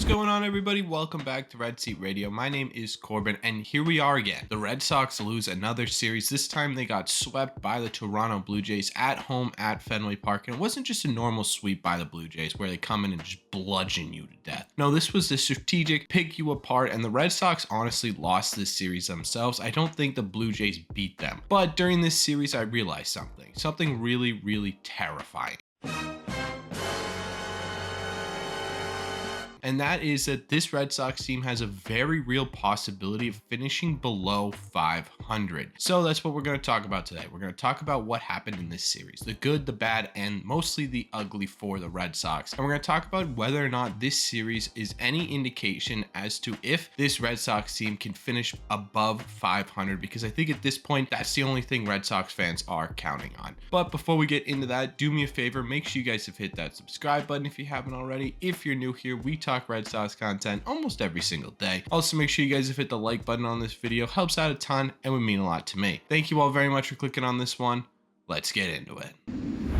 going on, everybody? Welcome back to Red Seat Radio. My name is Corbin, and here we are again. The Red Sox lose another series. This time they got swept by the Toronto Blue Jays at home at Fenway Park, and it wasn't just a normal sweep by the Blue Jays where they come in and just bludgeon you to death. No, this was the strategic pick you apart, and the Red Sox honestly lost this series themselves. I don't think the Blue Jays beat them, but during this series I realized something really terrifying. And that is that this Red Sox team has a very real possibility of finishing below 500. So that's what we're going to talk about today. We're going to talk about what happened in this series, the good, the bad, and mostly the ugly for the Red Sox. And we're going to talk about whether or not this series is any indication as to if this Red Sox team can finish above 500, because I think at this point, that's the only thing Red Sox fans are counting on. But before we get into that, do me a favor, make sure you guys have hit that subscribe button if you haven't already. If you're new here, we talk Red Sox content almost every single day. Also, make sure you guys have hit the like button on this video. Helps out a ton and would mean a lot to me. Thank you all very much for clicking on this one. Let's get into it.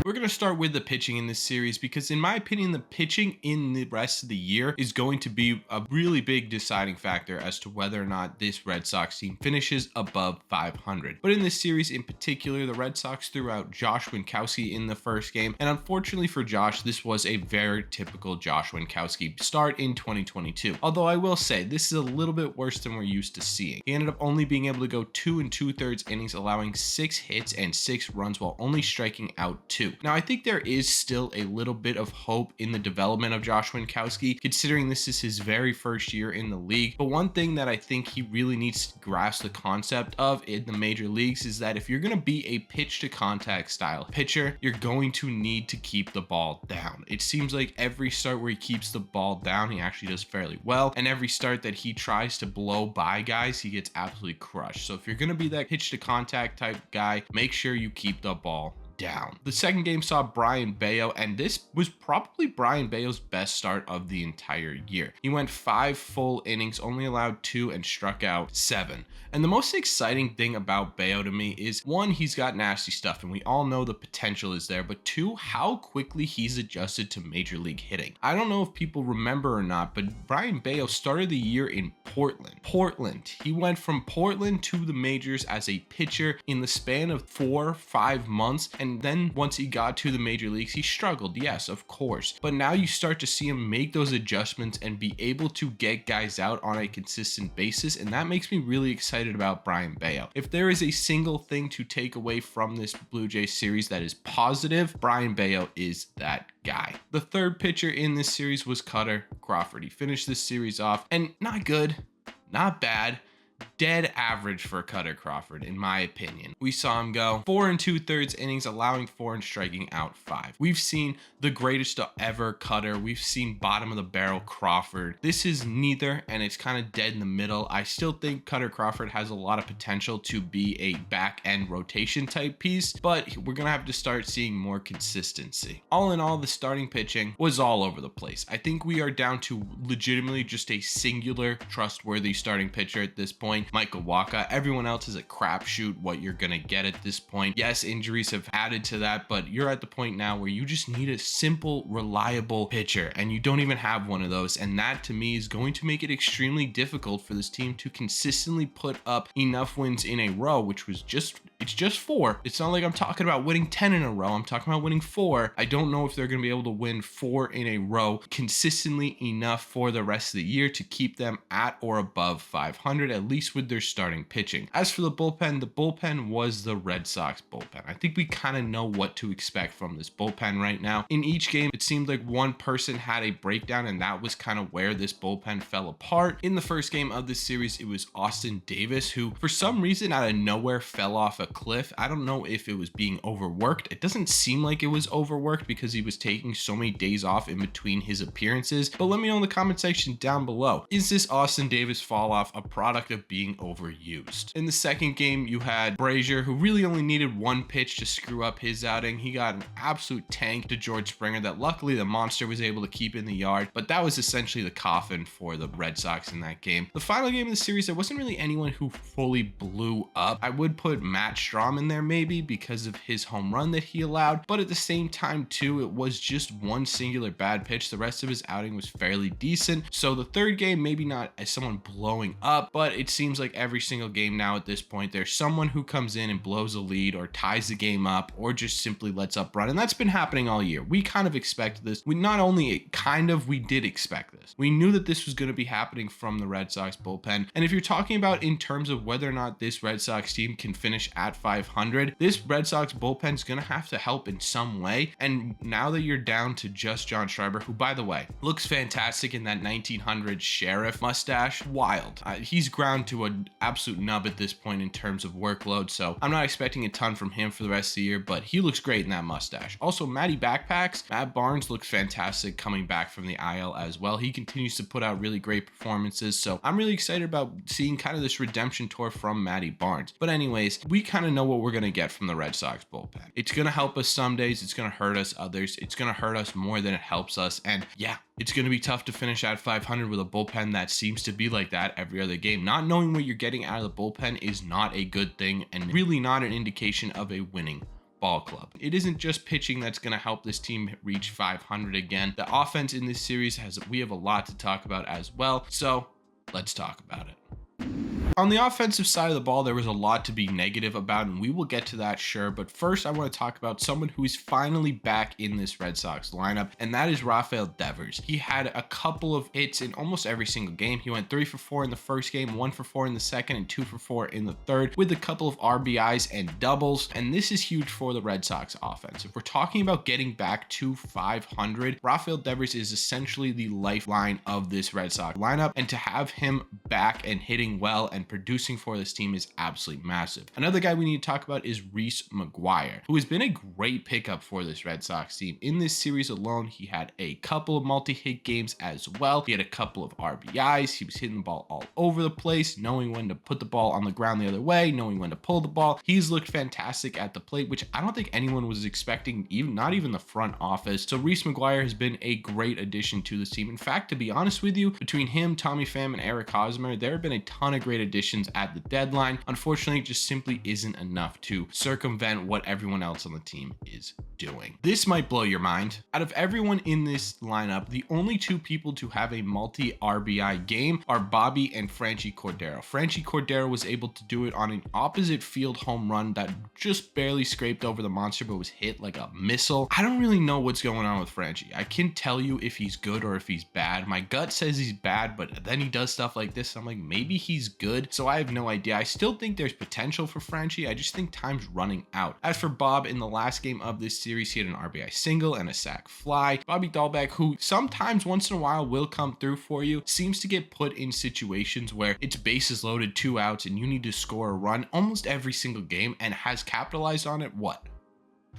We're going to start with the pitching in this series because, in my opinion, the pitching in the rest of the year is going to be a really big deciding factor as to whether or not this Red Sox team finishes above 500. But in this series in particular, the Red Sox threw out Josh Winkowski in the first game, and unfortunately for Josh, this was a very typical Josh Winkowski start in 2022. Although I will say, this is a little bit worse than we're used to seeing. He ended up only being able to go 2 2/3 innings, allowing 6 hits and 6 runs while only striking out 2. Now, I think there is still a little bit of hope in the development of Josh Winkowski, considering this is his very first year in the league. But one thing that I think he really needs to grasp the concept of in the major leagues is that if you're going to be a pitch to contact style pitcher, you're going to need to keep the ball down. It seems like every start where he keeps the ball down, he actually does fairly well. And every start that he tries to blow by guys, he gets absolutely crushed. So if you're going to be that pitch to contact type guy, make sure you keep the ball down. The second game saw Brayan Bello, and this was probably Brayan Bello's best start of the entire year. He went 5 full innings, only allowed 2 and struck out 7. And the most exciting thing about Bello to me is, 1, he's got nasty stuff and we all know the potential is there, but 2, how quickly he's adjusted to major league hitting. I don't know if people remember or not, but Brayan Bello started the year in Portland. He went from Portland to the majors as a pitcher in the span of 4-5 months, and then once he got to the major leagues, he struggled, yes, of course. But now you start to see him make those adjustments and be able to get guys out on a consistent basis, and that makes me really excited about Brayan Bello. If there is a single thing to take away from this Blue Jays series that is positive, Brayan Bello is that guy. The third pitcher in this series was Kutter Crawford. He finished this series off, and not good, not bad, dead average for Kutter Crawford, in my opinion. We saw him go 4 2/3 innings, allowing 4 and striking out 5. We've seen the greatest ever Kutter. We've seen bottom of the barrel Crawford. This is neither, and it's kind of dead in the middle. I still think Kutter Crawford has a lot of potential to be a back end rotation type piece, but we're gonna have to start seeing more consistency. All in all, the starting pitching was all over the place. I think we are down to legitimately just a singular trustworthy starting pitcher at this point, Michael Wacha. Everyone else is a crapshoot what you're gonna get at this point. Yes, injuries have added to that, but you're at the point now where you just need a simple, reliable pitcher, and you don't even have one of those. And that to me is going to make it extremely difficult for this team to consistently put up enough wins in a row, which was it's just 4. It's not like I'm talking about winning 10 in a row. I'm talking about winning 4. I don't know if they're going to be able to win 4 in a row consistently enough for the rest of the year to keep them at or above 500, at least with their starting pitching. As for the bullpen was the Red Sox bullpen. I think we kind of know what to expect from this bullpen right now. In each game, it seemed like one person had a breakdown, and that was kind of where this bullpen fell apart. In the first game of this series, it was Austin Davis, who for some reason out of nowhere fell off a cliff. I don't know if it was being overworked. It doesn't seem like it was overworked because he was taking so many days off in between his appearances, but let me know in the comment section down below. Is this Austin Davis fall off a product of being overused? In the second game, you had Brazier, who really only needed one pitch to screw up his outing. He got an absolute tank to George Springer that luckily the monster was able to keep in the yard, but that was essentially the coffin for the Red Sox in that game. The final game of the series, there wasn't really anyone who fully blew up. I would put Matt Matt Strom in there maybe because of his home run that he allowed, but at the same time too, it was just one singular bad pitch. The rest of his outing was fairly decent. So the third game, maybe not as someone blowing up, but it seems like every single game now at this point, there's someone who comes in and blows a lead or ties the game up or just simply lets up run. And that's been happening all year. We kind of expected this. We did expect this. We knew that this was going to be happening from the Red Sox bullpen. And if you're talking about in terms of whether or not this Red Sox team can finish at 500, this Red Sox bullpen is going to have to help in some way. And now that you're down to just John Schreiber, who by the way, looks fantastic in that 1900 sheriff mustache, wild. He's ground to an absolute nub at this point in terms of workload. So I'm not expecting a ton from him for the rest of the year, but he looks great in that mustache. Also, Matty Backpacks, Matt Barnes looks fantastic coming back from the IL as well. He continues to put out really great performances. So I'm really excited about seeing kind of this redemption tour from Matty Barnes. But anyways, we kind of know what we're going to get from the Red Sox bullpen. It's going to help us some days. It's going to hurt us others. It's going to hurt us more than it helps us. And yeah, it's going to be tough to finish at 500 with a bullpen that seems to be like that every other game. Not knowing what you're getting out of the bullpen is not a good thing and really not an indication of a winning ball club. It isn't just pitching that's going to help this team reach 500 again. The offense in this series we have a lot to talk about as well. So let's talk about it. On the offensive side of the ball, there was a lot to be negative about, and we will get to that, sure. But first, I want to talk about someone who is finally back in this Red Sox lineup, and that is Rafael Devers. He had a couple of hits in almost every single game. He went 3 for 4 in the first game, 1 for 4 in the second, and 2 for 4 in the third, with a couple of RBIs and doubles. And this is huge for the Red Sox offense. If we're talking about getting back to 500, Rafael Devers is essentially the lifeline of this Red Sox lineup, and to have him back and hitting well and producing for this team is absolutely massive. Another guy we need to talk about is Reese McGuire, who has been a great pickup for this Red Sox team. In this series alone, he had a couple of multi-hit games as well. He had a couple of RBIs. He was hitting the ball all over the place, knowing when to put the ball on the ground the other way, knowing when to pull the ball. He's looked fantastic at the plate, which I don't think anyone was expecting, not even the front office. So Reese McGuire has been a great addition to this team. In fact, to be honest with you, between him, Tommy Pham, and Eric Hosmer, there have been a ton of great additions at the deadline. Unfortunately, it just simply isn't enough to circumvent what everyone else on the team is doing. This might blow your mind. Out of everyone in this lineup, the only two people to have a multi-RBI game are Bobby and Franchy Cordero. Franchy Cordero was able to do it on an opposite field home run that just barely scraped over the monster but was hit like a missile. I don't really know what's going on with Franchy. I can't tell you if he's good or if he's bad. My gut says he's bad, but then he does stuff like this. I'm like, maybe he's good. So I have no idea. I still think there's potential for Franchy. I just think time's running out. As for Bob, in the last game of this series, he had an RBI single and a sac fly. Bobby Dahlbeck, who sometimes once in a while will come through for you, seems to get put in situations where it's bases loaded, 2 outs, and you need to score a run almost every single game, and has capitalized on it, what,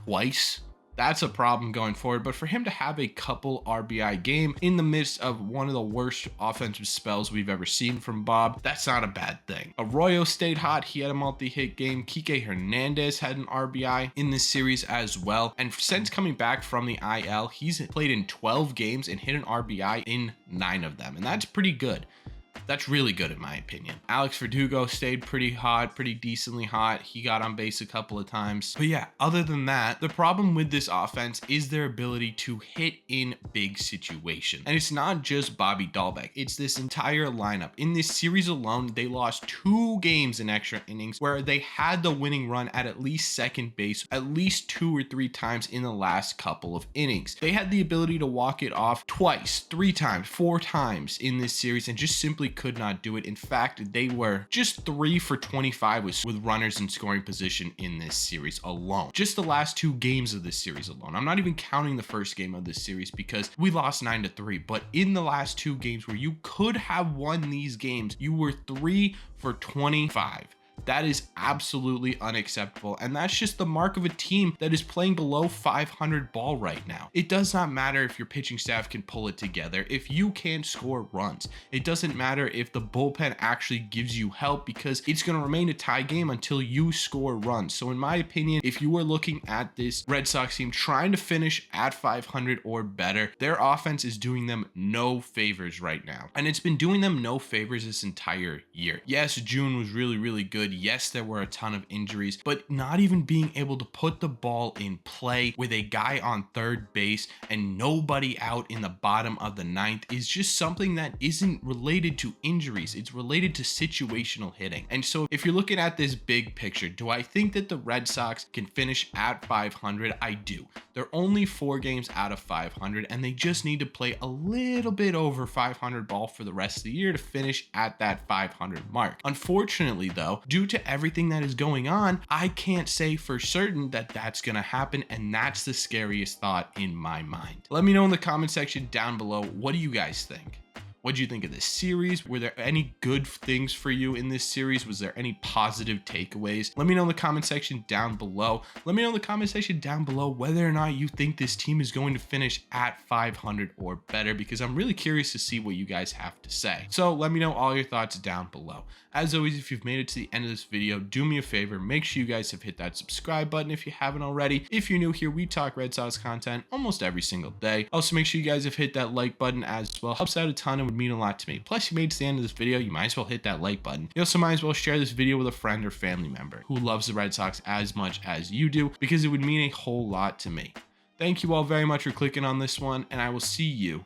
twice? That's a problem going forward. But for him to have a couple RBI game in the midst of one of the worst offensive spells we've ever seen from Bob, that's not a bad thing. Arroyo stayed hot. He had a multi-hit game. Kike Hernandez had an RBI in this series as well. And since coming back from the IL, he's played in 12 games and hit an RBI in 9 of them. And that's pretty good. That's really good in my opinion. Alex Verdugo stayed pretty hot, pretty decently hot. He got on base a couple of times. But yeah, other than that, the problem with this offense is their ability to hit in big situations. And it's not just Bobby Dahlbeck. It's this entire lineup. In this series alone, they lost 2 games in extra innings where they had the winning run at least second base at least 2 or 3 times in the last couple of innings. They had the ability to walk it off twice, 3 times, 4 times in this series and just simply could not do it. In fact, they were just 3 for 25 with runners in scoring position in this series alone. Just the last 2 games of this series alone. I'm not even counting the first game of this series because we lost 9-3, but in the last 2 games where you could have won these games, you were 3 for 25. That is absolutely unacceptable. And that's just the mark of a team that is playing below 500 ball right now. It does not matter if your pitching staff can pull it together. If you can't score runs, it doesn't matter if the bullpen actually gives you help because it's going to remain a tie game until you score runs. So in my opinion, if you are looking at this Red Sox team trying to finish at 500 or better, their offense is doing them no favors right now. And it's been doing them no favors this entire year. Yes, June was really, really good. Yes, there were a ton of injuries, but not even being able to put the ball in play with a guy on third base and nobody out in the bottom of the ninth is just something that isn't related to injuries. It's related to situational hitting. And so if you're looking at this big picture, do I think that the Red Sox can finish at 500? I do. They're only 4 games out of 500, and they just need to play a little bit over 500 ball for the rest of the year to finish at that 500 mark. Unfortunately, though, due to everything that is going on, I can't say for certain that that's going to happen, and that's the scariest thought in my mind. Let me know in the comment section down below, what do you guys think? What did you think of this series? Were there any good things for you in this series? Was there any positive takeaways? Let me know in the comment section down below. Let me know in the comment section down below whether or not you think this team is going to finish at 500 or better, because I'm really curious to see what you guys have to say. So let me know all your thoughts down below. As always, if you've made it to the end of this video, do me a favor, make sure you guys have hit that subscribe button if you haven't already. If you're new here, we talk Red Sox content almost every single day. Also, make sure you guys have hit that like button as well. Helps out a ton and would mean a lot to me. Plus, you made it to the end of this video, you might as well hit that like button. You also might as well share this video with a friend or family member who loves the Red Sox as much as you do, because it would mean a whole lot to me. Thank you all very much for clicking on this one, and I will see you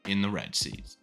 in the Red Seas.